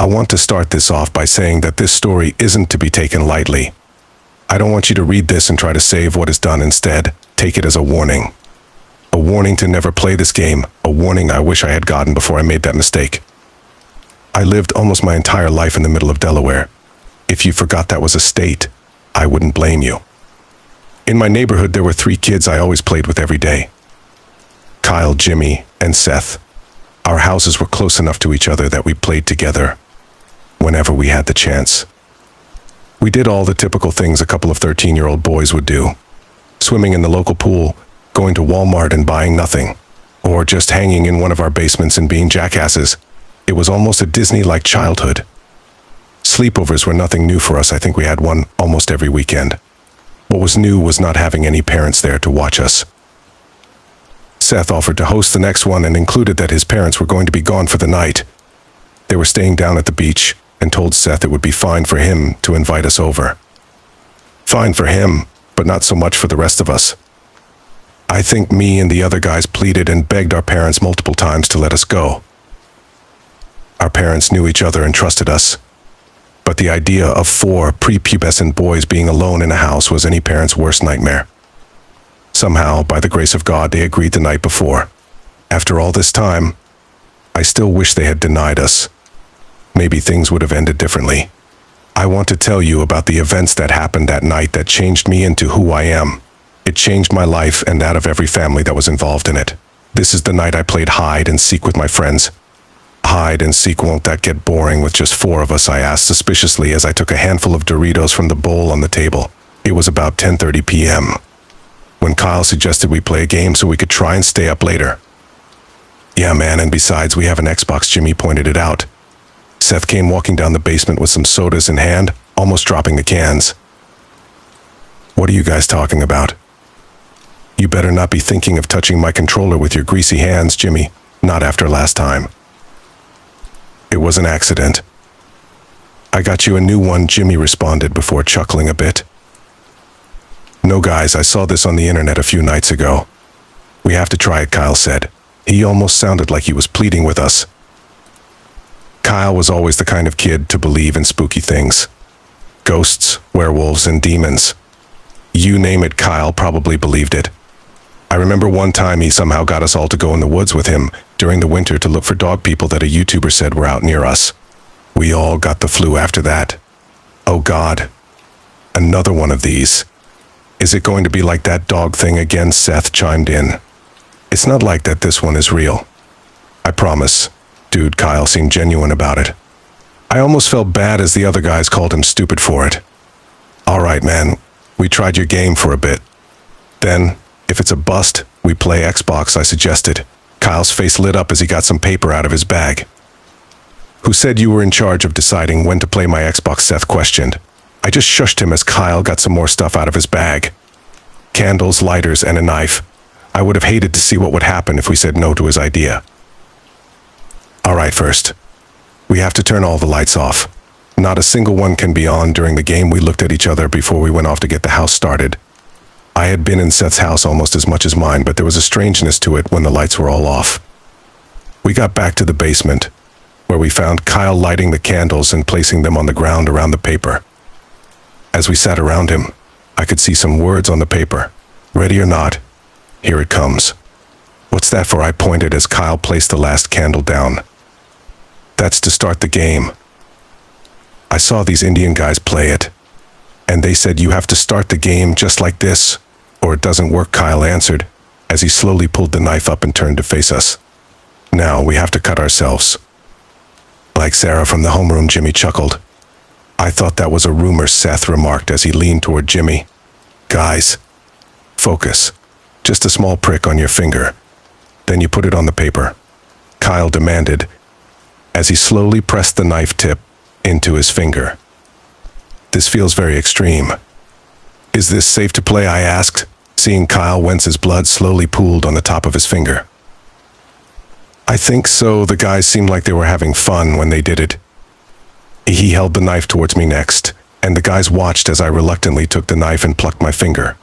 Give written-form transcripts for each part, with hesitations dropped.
I want to start this off by saying that this story isn't to be taken lightly. I don't want you to read this and try to save what is done. Instead, take it as a warning. A warning to never play this game, a warning I wish I had gotten before I made that mistake. I lived almost my entire life in the middle of Delaware. If you forgot that was a state, I wouldn't blame you. In my neighborhood, there were 3 kids I always played with every day. Kyle, Jimmy, and Seth. Our houses were close enough to each other that we played together whenever we had the chance. We did all the typical things a couple of 13-year-old boys would do. Swimming in the local pool, going to Walmart and buying nothing, or just hanging in one of our basements and being jackasses. It was almost a Disney-like childhood. Sleepovers were nothing new for us. I think we had one almost every weekend. What was new was not having any parents there to watch us. Seth offered to host the next one and included that his parents were going to be gone for the night. They were staying down at the beach and told Seth it would be fine for him to invite us over. Fine for him, but not so much for the rest of us. I think me and the other guys pleaded and begged our parents multiple times to let us go. Our parents knew each other and trusted us. But the idea of 4 prepubescent boys being alone in a house was any parent's worst nightmare. Somehow, by the grace of God, they agreed the night before. After all this time, I still wish they had denied us. Maybe things would have ended differently. I want to tell you about the events that happened that night that changed me into who I am. It changed my life and that of every family that was involved in it. This is the night I played hide and seek with my friends. Hide and seek, won't that get boring with just 4 of us? I asked suspiciously as I took a handful of Doritos from the bowl on the table. It was about 10:30 p.m. when Kyle suggested we play a game so we could try and stay up later. Yeah, man, and besides, we have an Xbox, Jimmy pointed it out. Seth came walking down the basement with some sodas in hand, almost dropping the cans. What are you guys talking about? You better not be thinking of touching my controller with your greasy hands, Jimmy. Not after last time. It was an accident. I got you a new one, Jimmy responded before chuckling a bit. No, guys, I saw this on the internet a few nights ago. We have to try it, Kyle said. He almost sounded like he was pleading with us. Kyle was always the kind of kid to believe in spooky things. Ghosts, werewolves, and demons. You name it, Kyle probably believed it. I remember one time he somehow got us all to go in the woods with him during the winter to look for dog people that a YouTuber said were out near us. We all got the flu after that. Oh God, another one of these. Is it going to be like that dog thing again? Seth chimed in. It's not like that, this one is real. I promise. Dude, Kyle seemed genuine about it. I almost felt bad as the other guys called him stupid for it. All right, man, we tried your game for a bit. Then, if it's a bust, we play Xbox, I suggested. Kyle's face lit up as he got some paper out of his bag. Who said you were in charge of deciding when to play my Xbox? Seth questioned. I just shushed him as Kyle got some more stuff out of his bag. Candles, lighters, and a knife. I would have hated to see what would happen if we said no to his idea. All right, first, we have to turn all the lights off. Not a single one can be on during the game. We looked at each other before we went off to get the house started. I had been in Seth's house almost as much as mine, but there was a strangeness to it when the lights were all off. We got back to the basement, where we found Kyle lighting the candles and placing them on the ground around the paper. As we sat around him, I could see some words on the paper. Ready or not, here it comes. What's that for? I pointed as Kyle placed the last candle down. That's to start the game. I saw these Indian guys play it, and they said you have to start the game just like this, or it doesn't work, Kyle answered, as he slowly pulled the knife up and turned to face us. Now we have to cut ourselves. Like Sarah from the homeroom, Jimmy chuckled. I thought that was a rumor, Seth remarked as he leaned toward Jimmy. Guys, focus. Just a small prick on your finger. Then you put it on the paper, Kyle demanded, as he slowly pressed the knife tip into his finger. This feels very extreme. Is this safe to play? I asked, seeing Kyle wince as blood slowly pooled on the top of his finger. I think so. The guys seemed like they were having fun when they did it. He held the knife towards me next, and the guys watched as I reluctantly took the knife and plucked my finger.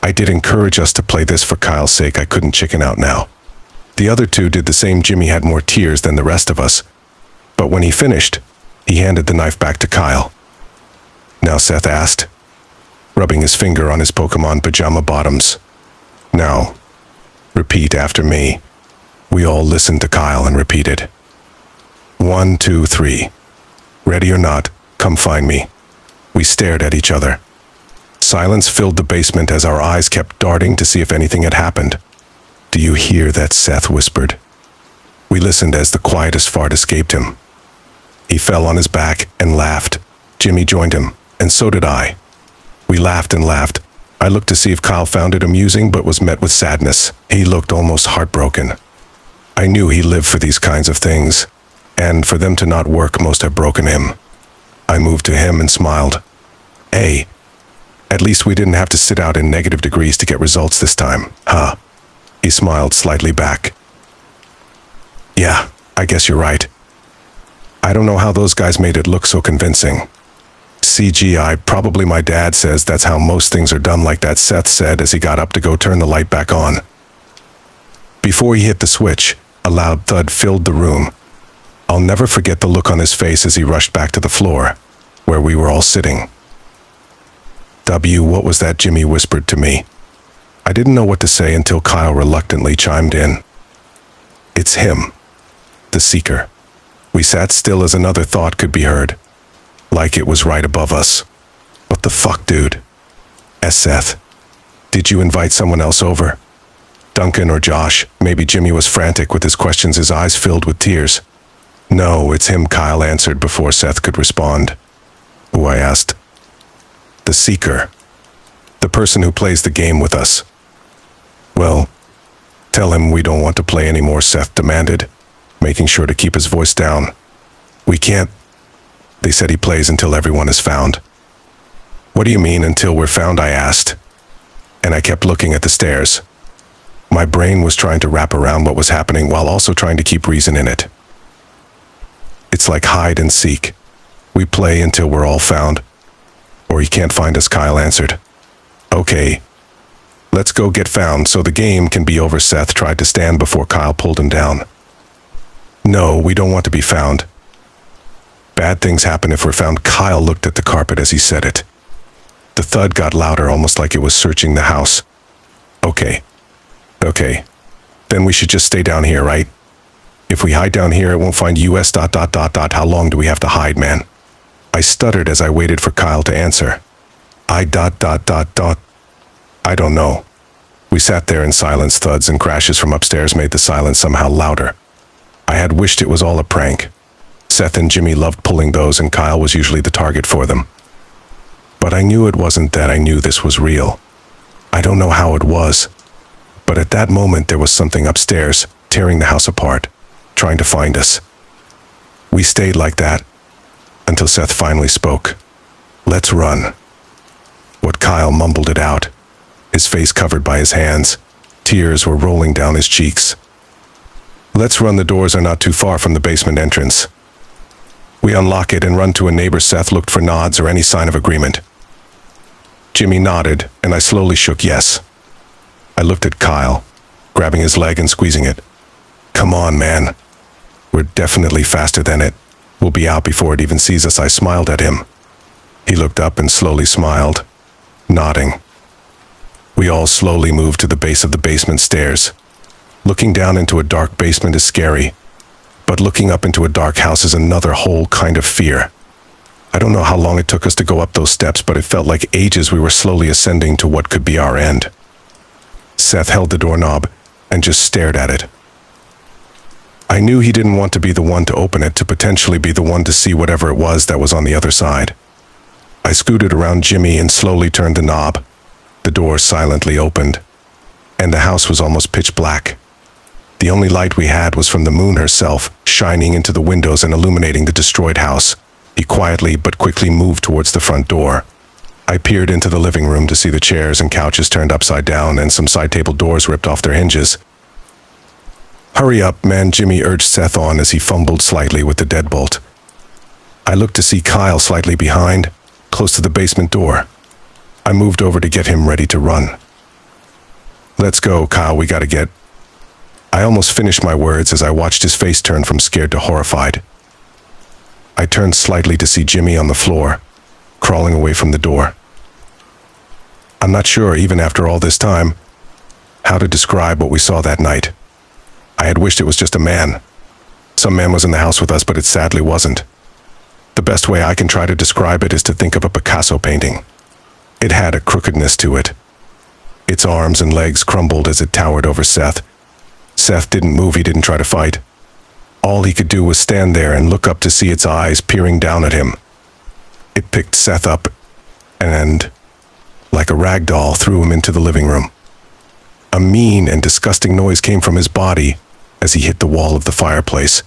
I did encourage us to play this for Kyle's sake. I couldn't chicken out now. The other two did the same. Jimmy had more tears than the rest of us, but when he finished, He handed the knife back to Kyle. "Now," Seth asked, rubbing his finger on his Pokemon pajama bottoms. "Now, repeat after me." We all listened to Kyle and repeated. 1, 2, 3. "Ready or not, come find me." We stared at each other. Silence filled the basement as our eyes kept darting to see if anything had happened. "Do you hear that?" Seth whispered. We listened as the quietest fart escaped him. He fell on his back and laughed. Jimmy joined him, and so did I. We laughed and laughed. I looked to see if Kyle found it amusing, but was met with sadness. He looked almost heartbroken. I knew he lived for these kinds of things, and for them to not work must have broken him. I moved to him and smiled. "Hey, at least we didn't have to sit out in negative degrees to get results this time, huh?" He smiled slightly back. "Yeah, I guess you're right. I don't know how those guys made it look so convincing. CGI, probably my dad says that's how most things are done like that," Seth said as he got up to go turn the light back on. Before he hit the switch, a loud thud filled the room. I'll never forget the look on his face as he rushed back to the floor, where we were all sitting. What was that?" Jimmy whispered to me. I didn't know what to say until Kyle reluctantly chimed in. "It's him. The Seeker." We sat still as another thought could be heard, like it was right above us. "What the fuck, dude?" asked Seth. "Did you invite someone else over? Duncan or Josh?" Maybe Jimmy was frantic with his questions, his eyes filled with tears. "No, it's him," Kyle answered before Seth could respond. "Who?" I asked. "The Seeker. The person who plays the game with us." "Well, tell him we don't want to play anymore," Seth demanded, making sure to keep his voice down. "We can't. They said he plays until everyone is found." "What do you mean, until we're found?" I asked, and I kept looking at the stairs. My brain was trying to wrap around what was happening while also trying to keep reason in it. "It's like hide and seek. We play until we're all found, or you can't find us," Kyle answered. "Okay, let's go get found so the game can be over." Seth tried to stand before Kyle pulled him down. "No, we don't want to be found. Bad things happen if we're found." Kyle looked at the carpet as he said it. The thud got louder, almost like it was searching the house. Okay, then we should just stay down here, right? If we hide down here, it won't find us... How long do we have to hide, man?" I stuttered as I waited for Kyle to answer. I don't know." We sat there in silence. Thuds and crashes from upstairs made the silence somehow louder. I had wished it was all a prank. Seth and Jimmy loved pulling those, and Kyle was usually the target for them. But I knew it wasn't that. I knew this was real. I don't know how it was, but at that moment there was something upstairs, tearing the house apart, trying to find us. We stayed like that, until Seth finally spoke. "Let's run." What Kyle mumbled it out, his face covered by his hands. Tears were rolling down his cheeks. "Let's run. The doors are not too far from the basement entrance. We unlock it and run to a neighbor." Seth looked for nods or any sign of agreement. Jimmy nodded, and I slowly shook yes. I looked at Kyle, grabbing his leg and squeezing it. "Come on, man. We're definitely faster than it. We'll be out before it even sees us." I smiled at him. He looked up and slowly smiled, nodding. We all slowly moved to the base of the basement stairs. Looking down into a dark basement is scary, but looking up into a dark house is another whole kind of fear. I don't know how long it took us to go up those steps, but it felt like ages. We were slowly ascending to what could be our end. Seth held the doorknob and just stared at it. I knew he didn't want to be the one to open it, to potentially be the one to see whatever it was that was on the other side. I scooted around Jimmy and slowly turned the knob. The door silently opened, and the house was almost pitch black. The only light we had was from the moon herself, shining into the windows and illuminating the destroyed house. He quietly but quickly moved towards the front door. I peered into the living room to see the chairs and couches turned upside down and some side table doors ripped off their hinges. "Hurry up, man," Jimmy urged Seth on as he fumbled slightly with the deadbolt. I looked to see Kyle slightly behind, close to the basement door. I moved over to get him ready to run. "Let's go, Kyle, we gotta get..." I almost finished my words as I watched his face turn from scared to horrified. I turned slightly to see Jimmy on the floor, crawling away from the door. I'm not sure, even after all this time, how to describe what we saw that night. I had wished it was just a man. Some man was in the house with us, but it sadly wasn't. The best way I can try to describe it is to think of a Picasso painting. It had a crookedness to it. Its arms and legs crumbled as it towered over Seth. Seth didn't move, he didn't try to fight. All he could do was stand there and look up to see its eyes peering down at him. It picked Seth up and, like a rag doll, threw him into the living room. A mean and disgusting noise came from his body as he hit the wall of the fireplace.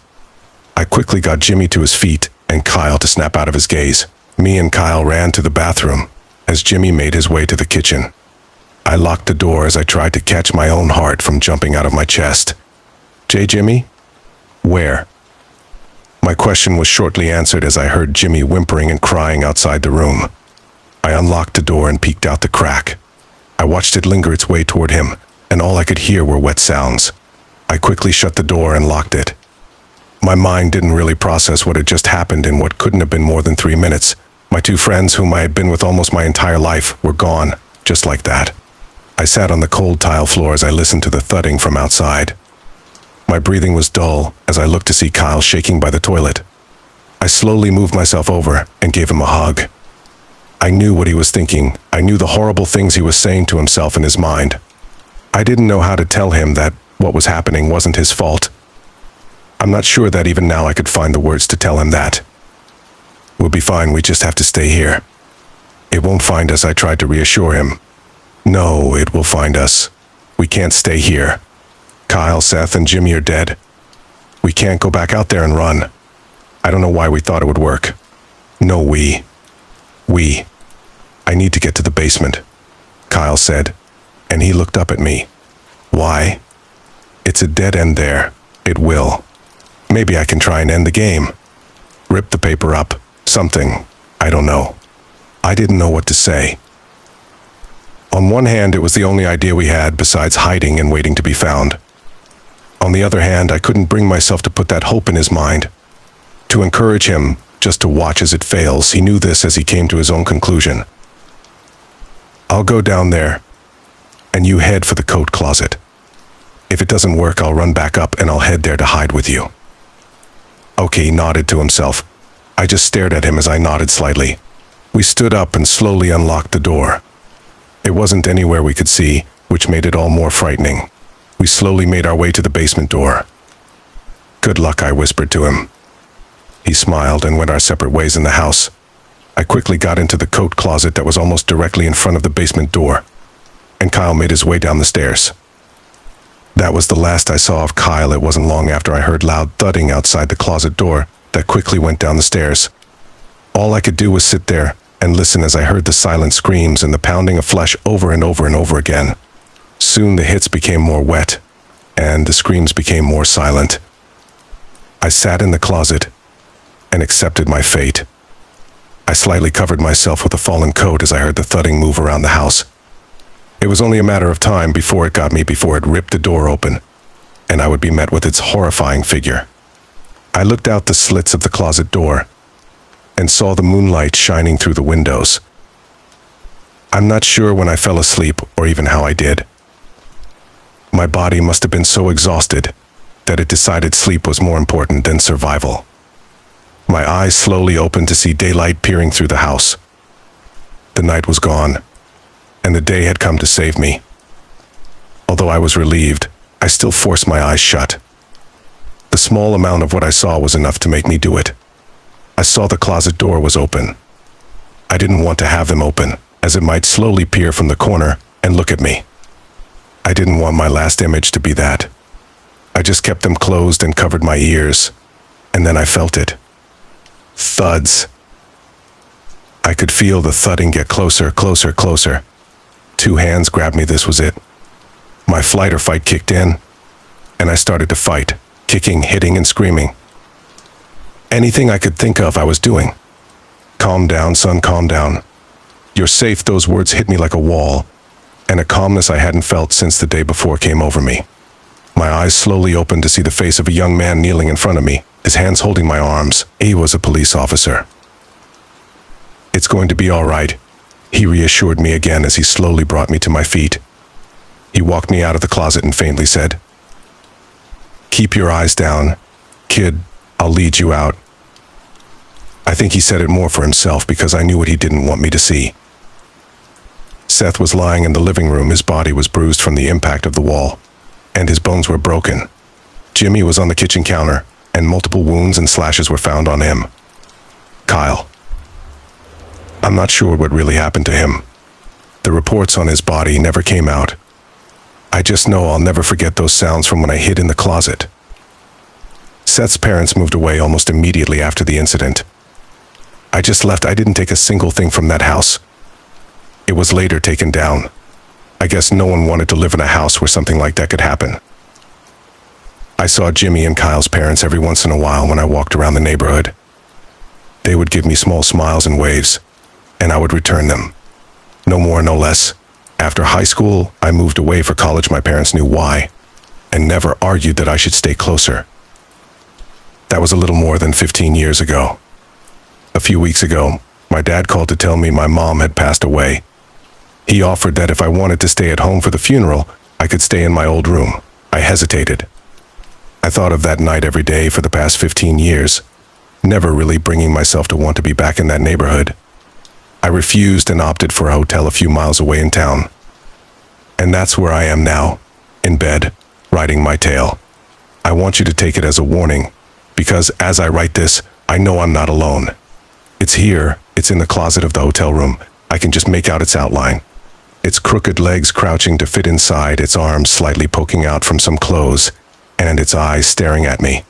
I quickly got Jimmy to his feet and Kyle to snap out of his gaze. Me and Kyle ran to the bathroom as Jimmy made his way to the kitchen. I locked the door as I tried to catch my own heart from jumping out of my chest. Jimmy? Where? My question was shortly answered as I heard Jimmy whimpering and crying outside the room. I unlocked the door and peeked out the crack. I watched it linger its way toward him, and all I could hear were wet sounds. I quickly shut the door and locked it. My mind didn't really process what had just happened in what couldn't have been more than 3 minutes. My 2 friends, whom I had been with almost my entire life, were gone, just like that. I sat on the cold tile floor as I listened to the thudding from outside. My breathing was dull as I looked to see Kyle shaking by the toilet. I slowly moved myself over and gave him a hug. I knew what he was thinking. I knew the horrible things he was saying to himself in his mind. I didn't know how to tell him that what was happening wasn't his fault. I'm not sure that even now I could find the words to tell him that. We'll be fine, we just have to stay here. It won't find us, I tried to reassure him. No, it will find us. We can't stay here. Kyle, Seth, and Jimmy are dead. We can't go back out there and run. I don't know why we thought it would work. No, we. I need to get to the basement, Kyle said, and he looked up at me. Why? It's a dead end there. It will. Maybe I can try and end the game. Rip the paper up. Something. I don't know. I didn't know what to say. On one hand, it was the only idea we had besides hiding and waiting to be found. On the other hand, I couldn't bring myself to put that hope in his mind. To encourage him, just to watch as it fails, he knew this as he came to his own conclusion. I'll go down there, and you head for the coat closet. If it doesn't work, I'll run back up and I'll head there to hide with you. Okay, he nodded to himself. I just stared at him as I nodded slightly. We stood up and slowly unlocked the door. It wasn't anywhere we could see, which made it all more frightening. We slowly made our way to the basement door. Good luck, I whispered to him. He smiled and went our separate ways in the house. I quickly got into the coat closet that was almost directly in front of the basement door, and Kyle made his way down the stairs. That was the last I saw of Kyle. It wasn't long after I heard loud thudding outside the closet door that quickly went down the stairs. All I could do was sit there and listen as I heard the silent screams and the pounding of flesh over and over and over again. Soon the hits became more wet, and the screams became more silent. I sat in the closet and accepted my fate. I slightly covered myself with a fallen coat as I heard the thudding move around the house. It was only a matter of time before it got me, before it ripped the door open, and I would be met with its horrifying figure. I looked out the slits of the closet door and saw the moonlight shining through the windows. I'm not sure when I fell asleep or even how I did. My body must have been so exhausted that it decided sleep was more important than survival. My eyes slowly opened to see daylight peering through the house. The night was gone, and the day had come to save me. Although I was relieved, I still forced my eyes shut. The small amount of what I saw was enough to make me do it. I saw the closet door was open. I didn't want to have them open, as it might slowly peer from the corner and look at me. I didn't want my last image to be that. I just kept them closed and covered my ears, and then I felt it. Thuds. I could feel the thudding get closer, closer, closer. 2 hands grabbed me, this was it. My flight or fight kicked in, and I started to fight, kicking, hitting, and screaming. Anything I could think of, I was doing. Calm down, son, calm down. You're safe, those words hit me like a wall, and a calmness I hadn't felt since the day before came over me. My eyes slowly opened to see the face of a young man kneeling in front of me, his hands holding my arms. He was a police officer. "It's going to be all right," he reassured me again as he slowly brought me to my feet. He walked me out of the closet and faintly said, "Keep your eyes down. Kid, I'll lead you out." I think he said it more for himself because I knew what he didn't want me to see. Seth was lying in the living room. His body was bruised from the impact of the wall, and his bones were broken. Jimmy was on the kitchen counter, and multiple wounds and slashes were found on him. Kyle. I'm not sure what really happened to him. The reports on his body never came out. I just know I'll never forget those sounds from when I hid in the closet. Seth's parents moved away almost immediately after the incident. I just left. I didn't take a single thing from that house. It was later taken down. I guess no one wanted to live in a house where something like that could happen. I saw Jimmy and Kyle's parents every once in a while when I walked around the neighborhood. They would give me small smiles and waves, and I would return them. No more, no less. After high school, I moved away for college. My parents knew why, and never argued that I should stay closer. That was a little more than 15 years ago. A few weeks ago, my dad called to tell me my mom had passed away. He offered that if I wanted to stay at home for the funeral, I could stay in my old room. I hesitated. I thought of that night every day for the past 15 years, never really bringing myself to want to be back in that neighborhood. I refused and opted for a hotel a few miles away in town. And that's where I am now, in bed, writing my tale. I want you to take it as a warning, because as I write this, I know I'm not alone. It's here, it's in the closet of the hotel room. I can just make out its outline. Its crooked legs crouching to fit inside, its arms slightly poking out from some clothes, and its eyes staring at me.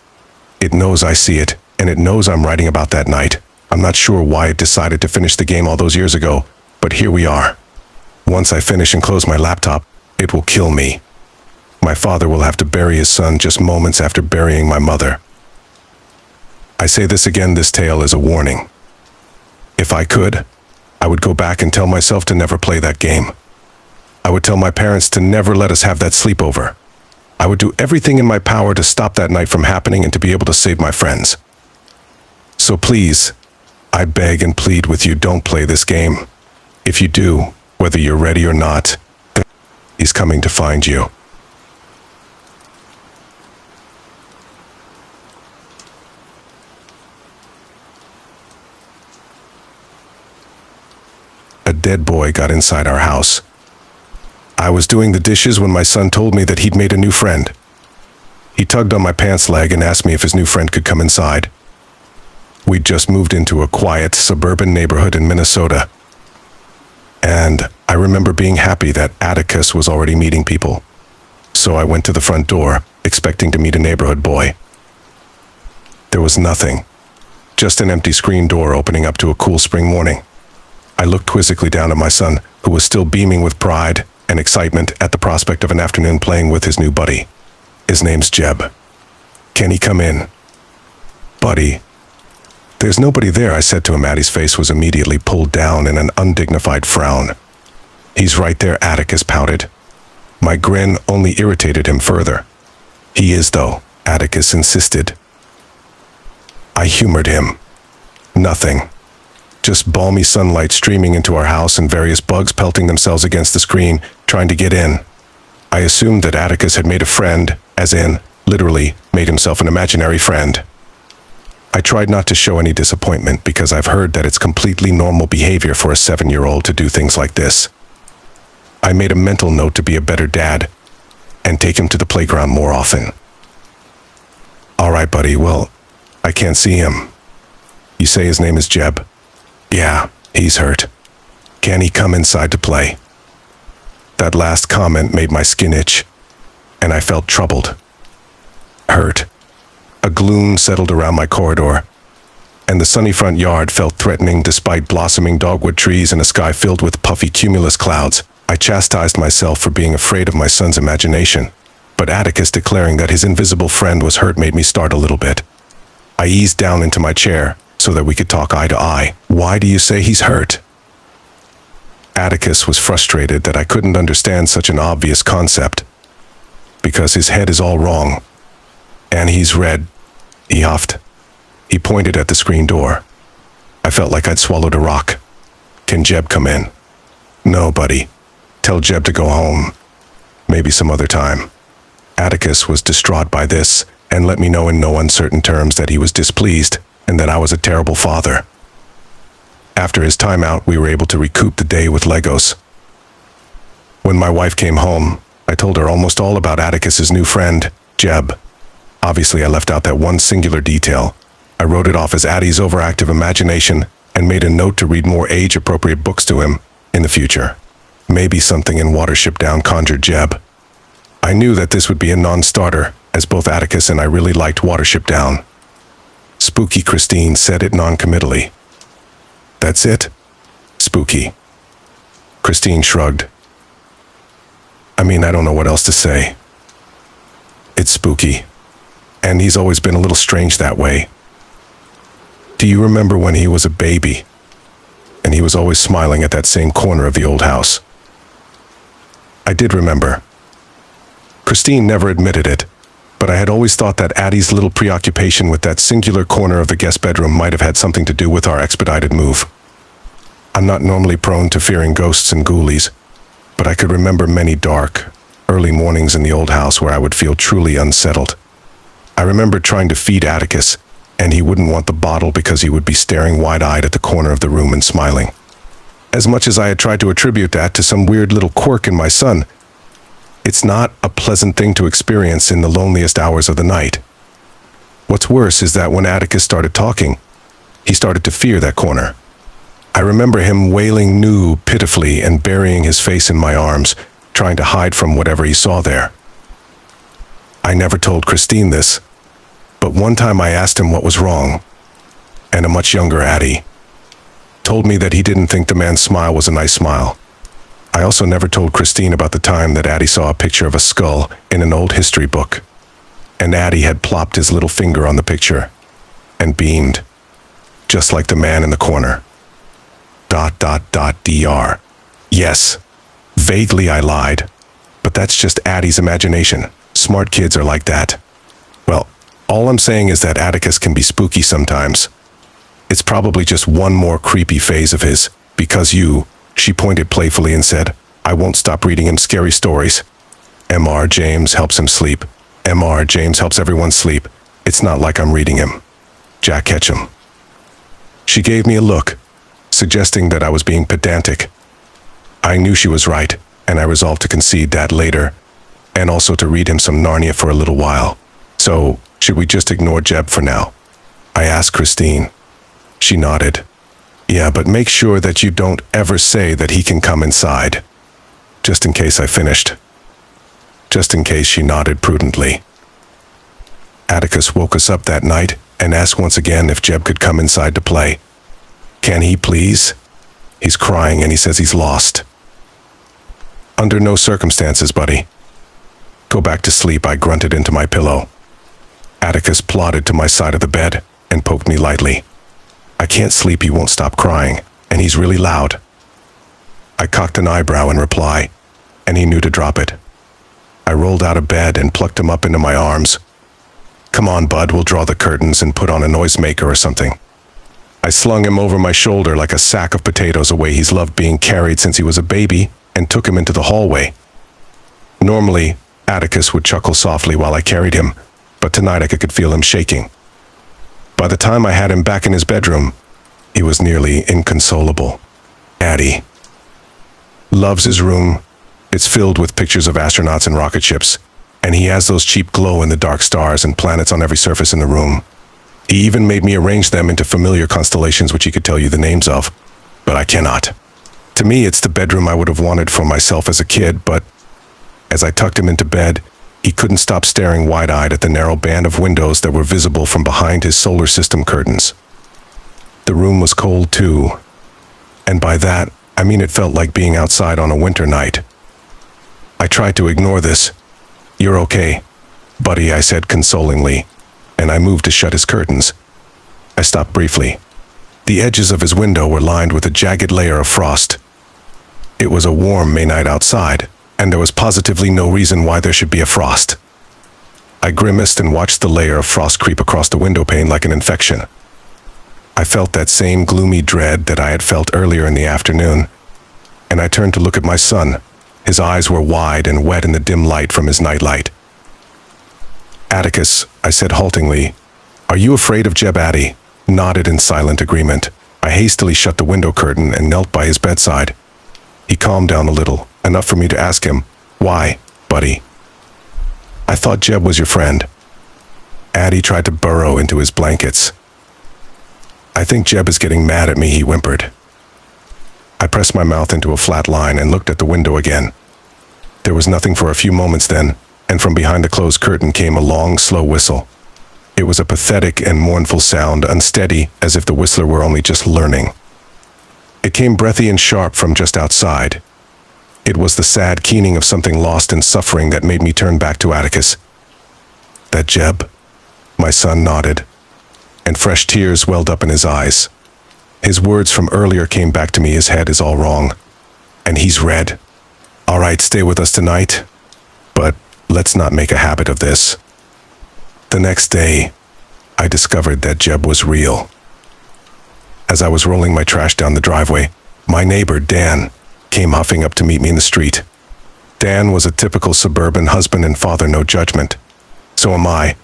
It knows I see it, and it knows I'm writing about that night. I'm not sure why it decided to finish the game all those years ago, but here we are. Once I finish and close my laptop, it will kill me. My father will have to bury his son just moments after burying my mother. I say this again, this tale is a warning. If I could, I would go back and tell myself to never play that game. I would tell my parents to never let us have that sleepover. I would do everything in my power to stop that night from happening and to be able to save my friends. So please, I beg and plead with you, don't play this game. If you do, whether you're ready or not, he's coming to find you. A dead boy got inside our house. I was doing the dishes when my son told me that he'd made a new friend. He tugged on my pants leg and asked me if his new friend could come inside. We'd just moved into a quiet suburban neighborhood in Minnesota. And I remember being happy that Atticus was already meeting people. So I went to the front door, expecting to meet a neighborhood boy. There was nothing. Just an empty screen door opening up to a cool spring morning. I looked quizzically down at my son, who was still beaming with pride and excitement at the prospect of an afternoon playing with his new buddy. His name's Jeb. Can he come in? Buddy. There's nobody there, I said to him. Addie's face was immediately pulled down in an undignified frown. He's right there, Atticus pouted. My grin only irritated him further. He is, though, Atticus insisted. I humored him. Nothing. Just balmy sunlight streaming into our house and various bugs pelting themselves against the screen, trying to get in. I assumed that Atticus had made a friend, as in, literally, made himself an imaginary friend. I tried not to show any disappointment because I've heard that it's completely normal behavior for a 7-year-old to do things like this. I made a mental note to be a better dad and take him to the playground more often. All right, buddy, well, I can't see him. You say his name is Jeb? Yeah, he's hurt. Can he come inside to play? That last comment made my skin itch, and I felt troubled. Hurt. A gloom settled around my corridor, and the sunny front yard felt threatening despite blossoming dogwood trees and a sky filled with puffy cumulus clouds. I chastised myself for being afraid of my son's imagination, but Atticus declaring that his invisible friend was hurt made me start a little bit. I eased down into my chair so that we could talk eye to eye. Why do you say he's hurt? Atticus was frustrated that I couldn't understand such an obvious concept. because his head is all wrong. And he's red. He huffed. He pointed at the screen door. I felt like I'd swallowed a rock. Can Jeb come in? No, buddy. Tell Jeb to go home. Maybe some other time. Atticus was distraught by this and let me know in no uncertain terms that he was displeased and that I was a terrible father. After his time out, we were able to recoup the day with Legos. When my wife came home, I told her almost all about Atticus's new friend, Jeb. Obviously, I left out that one singular detail. I wrote it off as Addie's overactive imagination and made a note to read more age-appropriate books to him in the future. Maybe something in Watership Down conjured Jeb. I knew that this would be a non-starter, as both Atticus and I really liked Watership Down. Spooky Christine said it non-committally. That's it? Spooky. Christine shrugged. I mean, I don't know what else to say. It's spooky. And he's always been a little strange that way. Do you remember when he was a baby? And he was always smiling at that same corner of the old house. I did remember. Christine never admitted it, but I had always thought that Addie's little preoccupation with that singular corner of the guest bedroom might have had something to do with our expedited move. I'm not normally prone to fearing ghosts and ghoulies, but I could remember many dark, early mornings in the old house where I would feel truly unsettled. I remember trying to feed Atticus, and he wouldn't want the bottle because he would be staring wide-eyed at the corner of the room and smiling. As much as I had tried to attribute that to some weird little quirk in my son, it's not a pleasant thing to experience in the loneliest hours of the night. What's worse is that when Atticus started talking, he started to fear that corner. I remember him wailing "no" pitifully and burying his face in my arms, trying to hide from whatever he saw there. I never told Christine this, but one time I asked him what was wrong, and a much younger Addie told me that he didn't think the man's smile was a nice smile. I also never told Christine about the time that Addie saw a picture of a skull in an old history book, and Addie had plopped his little finger on the picture and beamed, just like the man in the corner. ... Dr. Yes, vaguely I lied, but that's just Addie's imagination. Smart kids are like that. Well, all I'm saying is that Atticus can be spooky sometimes. It's probably just one more creepy phase of his, because she pointed playfully and said, I won't stop reading him scary stories. Mr. James helps him sleep. Mr. James helps everyone sleep. It's not like I'm reading him. Jack Ketchum. She gave me a look, suggesting that I was being pedantic. I knew she was right, and I resolved to concede that later, and also to read him some Narnia for a little while. So, should we just ignore Jeb for now? I asked Christine. She nodded. Yeah, but make sure that you don't ever say that he can come inside. Just in case I finished. Just in case, she nodded prudently. Atticus woke us up that night and asked once again if Jeb could come inside to play. Can he please? He's crying and he says he's lost. Under no circumstances, buddy. Go back to sleep, I grunted into my pillow. Atticus plodded to my side of the bed and poked me lightly. I can't sleep, he won't stop crying, and he's really loud. I cocked an eyebrow in reply, and he knew to drop it. I rolled out of bed and plucked him up into my arms. Come on, bud, we'll draw the curtains and put on a noisemaker or something. I slung him over my shoulder like a sack of potatoes, a way he's loved being carried since he was a baby, and took him into the hallway. Normally, Atticus would chuckle softly while I carried him, but tonight I could feel him shaking. By the time I had him back in his bedroom, he was nearly inconsolable. Addie loves his room. It's filled with pictures of astronauts and rocket ships, and he has those cheap glow-in-the-dark stars and planets on every surface in the room. He even made me arrange them into familiar constellations which he could tell you the names of, but I cannot. To me, it's the bedroom I would have wanted for myself as a kid, but as I tucked him into bed, he couldn't stop staring wide-eyed at the narrow band of windows that were visible from behind his solar system curtains. The room was cold too, and by that, I mean it felt like being outside on a winter night. I tried to ignore this. You're okay, buddy, I said consolingly, and I moved to shut his curtains. I stopped briefly. The edges of his window were lined with a jagged layer of frost. It was a warm May night outside, and there was positively no reason why there should be a frost. I grimaced and watched the layer of frost creep across the window pane like an infection. I felt that same gloomy dread that I had felt earlier in the afternoon, and I turned to look at my son. His eyes were wide and wet in the dim light from his nightlight. "Atticus," I said haltingly, "are you afraid of Jeb?" Addy nodded in silent agreement. I hastily shut the window curtain and knelt by his bedside. He calmed down a little, enough for me to ask him, "Why, buddy?" "I thought Jeb was your friend." Addy tried to burrow into his blankets. "I think Jeb is getting mad at me," he whimpered. I pressed my mouth into a flat line and looked at the window again. There was nothing for a few moments then, and from behind the closed curtain came a long, slow whistle. It was a pathetic and mournful sound, unsteady, as if the whistler were only just learning. It came breathy and sharp from just outside. It was the sad keening of something lost in suffering that made me turn back to Atticus. "That Jeb?" My son nodded, and fresh tears welled up in his eyes. His words from earlier came back to me. "His head is all wrong, and he's red. All right, stay with us tonight, but let's not make a habit of this." The next day, I discovered that Jeb was real. As I was rolling my trash down the driveway, my neighbor, Dan, came huffing up to meet me in the street. Dan was a typical suburban husband and father, no judgment. So am I,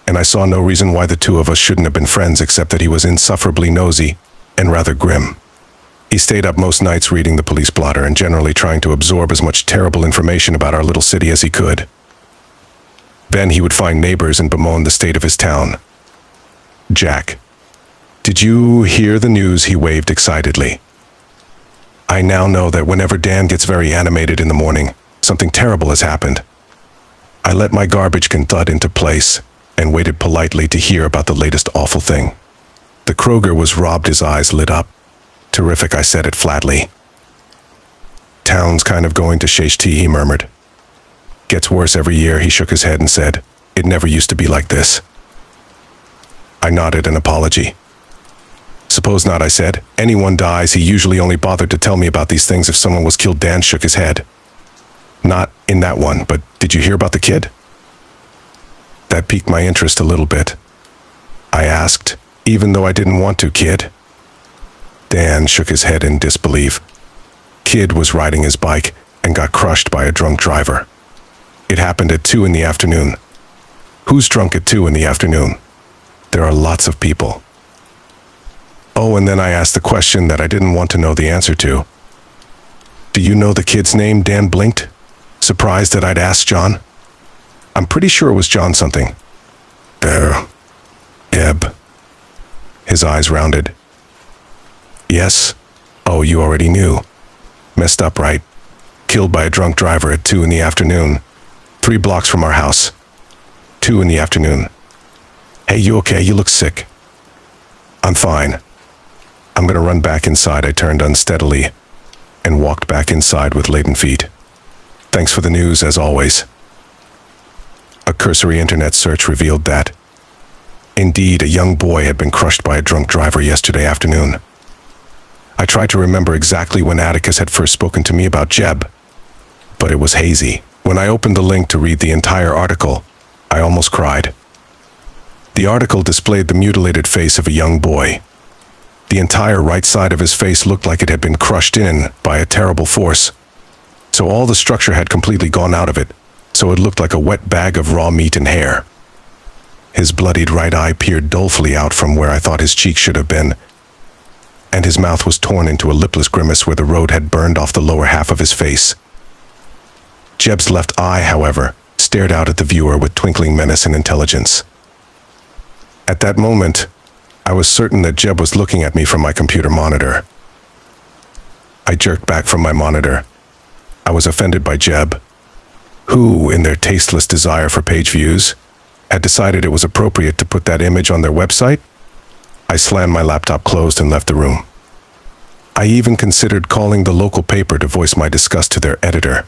and I saw no reason why the two of us shouldn't have been friends except that he was insufferably nosy and rather grim. He stayed up most nights reading the police blotter and generally trying to absorb as much terrible information about our little city as he could. Then he would find neighbors and bemoan the state of his town. "Jack, did you hear the news?" he waved excitedly. I now know that whenever Dan gets very animated in the morning, something terrible has happened. I let my garbage can thud into place and waited politely to hear about the latest awful thing. The Kroger was robbed. His eyes lit up. "Terrific," I said it flatly. "Town's kind of going to shh-t," he murmured. "Gets worse every year," he shook his head and said, "It never used to be like this." I nodded an apology. "Suppose not," I said. "Anyone dies, he usually only bothered to tell me about these things if someone was killed." Dan shook his head. "Not in that one, but did you hear about the kid?" That piqued my interest a little bit. I asked, even though I didn't want to. "Kid?" Dan shook his head in disbelief. "Kid was riding his bike and got crushed by a drunk driver. It happened at 2 in the afternoon. Who's drunk at 2 in the afternoon? There are lots of people." Oh, and then I asked the question that I didn't want to know the answer to. "Do you know the kid's name?" Dan blinked, surprised that I'd asked John. "I'm pretty sure it was John something." Eb. His eyes rounded. "Yes? Oh, you already knew. Messed up, right? Killed by a drunk driver at 2 in the afternoon. 3 blocks from our house. 2 in the afternoon. Hey, you okay? You look sick." "I'm fine. I'm gonna run back inside." I turned unsteadily and walked back inside with laden feet. "Thanks for the news, as always." A cursory internet search revealed that, indeed, a young boy had been crushed by a drunk driver yesterday afternoon. I tried to remember exactly when Atticus had first spoken to me about Jeb, but it was hazy. When I opened the link to read the entire article, I almost cried. The article displayed the mutilated face of a young boy. The entire right side of his face looked like it had been crushed in by a terrible force. So all the structure had completely gone out of it, so it looked like a wet bag of raw meat and hair. His bloodied right eye peered dolefully out from where I thought his cheek should have been, and his mouth was torn into a lipless grimace where the road had burned off the lower half of his face. Jeb's left eye, however, stared out at the viewer with twinkling menace and intelligence. At that moment, I was certain that Jeb was looking at me from my computer monitor. I jerked back from my monitor. I was offended by Jeb, who, in their tasteless desire for page views, had decided it was appropriate to put that image on their website. I slammed my laptop closed and left the room. I even considered calling the local paper to voice my disgust to their editor.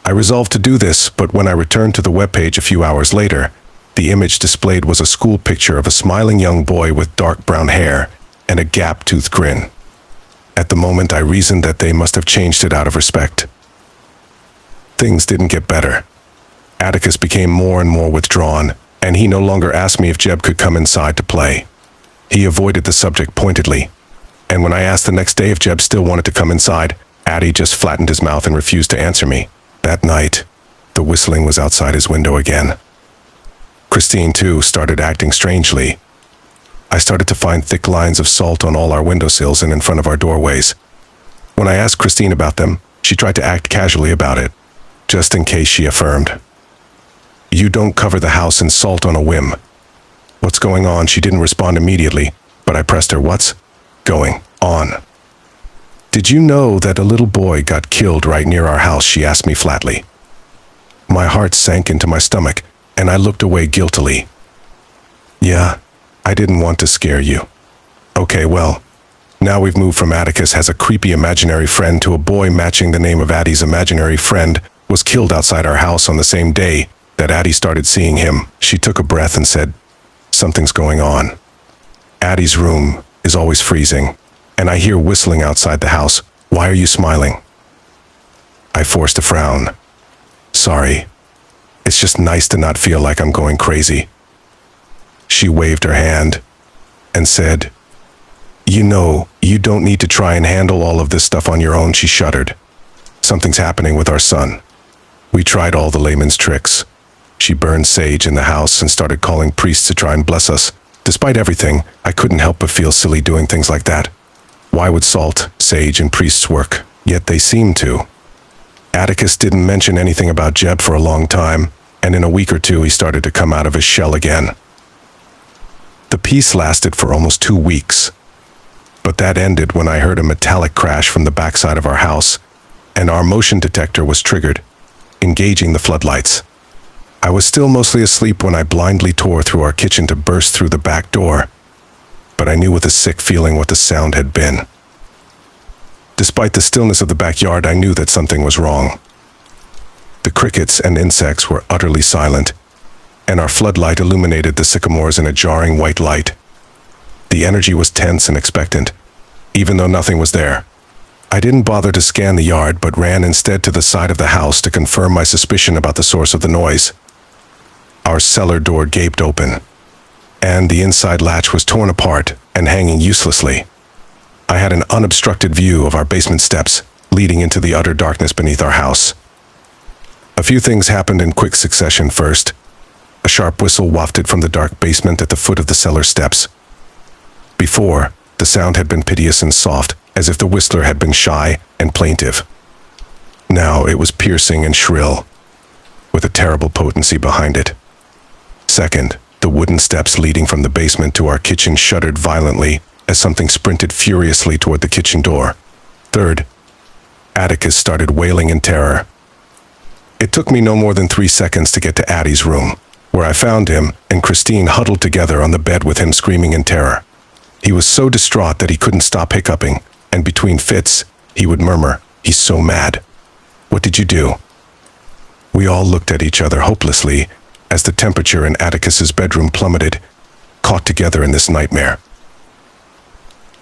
I resolved to do this, but when I returned to the webpage a few hours later, the image displayed was a school picture of a smiling young boy with dark brown hair and a gap-toothed grin. At the moment, I reasoned that they must have changed it out of respect. Things didn't get better. Atticus became more and more withdrawn, and he no longer asked me if Jeb could come inside to play. He avoided the subject pointedly, and when I asked the next day if Jeb still wanted to come inside, Addie just flattened his mouth and refused to answer me. That night, the whistling was outside his window again. Christine, too, started acting strangely. I started to find thick lines of salt on all our windowsills and in front of our doorways. When I asked Christine about them, she tried to act casually about it. Just in case, she affirmed. You don't cover the house in salt on a whim. What's going on? She didn't respond immediately, but I pressed her. What's going on? Did you know that a little boy got killed right near our house? She asked me flatly. My heart sank into my stomach, and I looked away guiltily. Yeah, I didn't want to scare you. Okay, well, now we've moved from Atticus has a creepy imaginary friend to a boy matching the name of Addie's imaginary friend was killed outside our house on the same day that Addie started seeing him. She took a breath and said, something's going on. Addie's room is always freezing, and I hear whistling outside the house. Why are you smiling? I forced a frown. Sorry. It's just nice to not feel like I'm going crazy. She waved her hand and said, you know, you don't need to try and handle all of this stuff on your own. She shuddered. Something's happening with our son. We tried all the layman's tricks. She burned sage in the house and started calling priests to try and bless us. Despite everything, I couldn't help but feel silly doing things like that. Why would salt, sage, and priests work? Yet they seemed to. Atticus didn't mention anything about Jeb for a long time, and in a week or two he started to come out of his shell again. The peace lasted for almost 2 weeks. But that ended when I heard a metallic crash from the backside of our house, and our motion detector was triggered, engaging the floodlights. I was still mostly asleep when I blindly tore through our kitchen to burst through the back door, but I knew with a sick feeling what the sound had been. Despite the stillness of the backyard, I knew that something was wrong. The crickets and insects were utterly silent, and our floodlight illuminated the sycamores in a jarring white light. The energy was tense and expectant, even though nothing was there. I didn't bother to scan the yard, but ran instead to the side of the house to confirm my suspicion about the source of the noise. Our cellar door gaped open, and the inside latch was torn apart and hanging uselessly. I had an unobstructed view of our basement steps leading into the utter darkness beneath our house. A few things happened in quick succession. First, a sharp whistle wafted from the dark basement at the foot of the cellar steps. Before, the sound had been piteous and soft, as if the whistler had been shy and plaintive. Now it was piercing and shrill, with a terrible potency behind it. Second, the wooden steps leading from the basement to our kitchen shuddered violently as something sprinted furiously toward the kitchen door. Third, Atticus started wailing in terror. It took me no more than 3 seconds to get to Addie's room, where I found him and Christine huddled together on the bed with him screaming in terror. He was so distraught that he couldn't stop hiccuping, and between fits, he would murmur, "He's so mad." "What did you do?" We all looked at each other hopelessly as the temperature in Atticus's bedroom plummeted, caught together in this nightmare.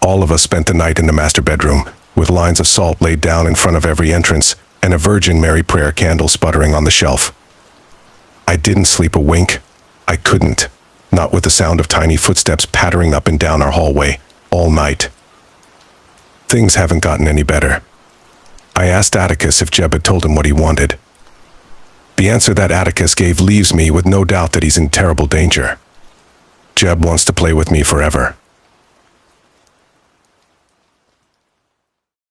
All of us spent the night in the master bedroom, with lines of salt laid down in front of every entrance and a Virgin Mary prayer candle sputtering on the shelf. I didn't sleep a wink. I couldn't, not with the sound of tiny footsteps pattering up and down our hallway, all night. Things haven't gotten any better. I asked Atticus if Jeb had told him what he wanted. The answer that Atticus gave leaves me with no doubt that he's in terrible danger. Jeb wants to play with me forever.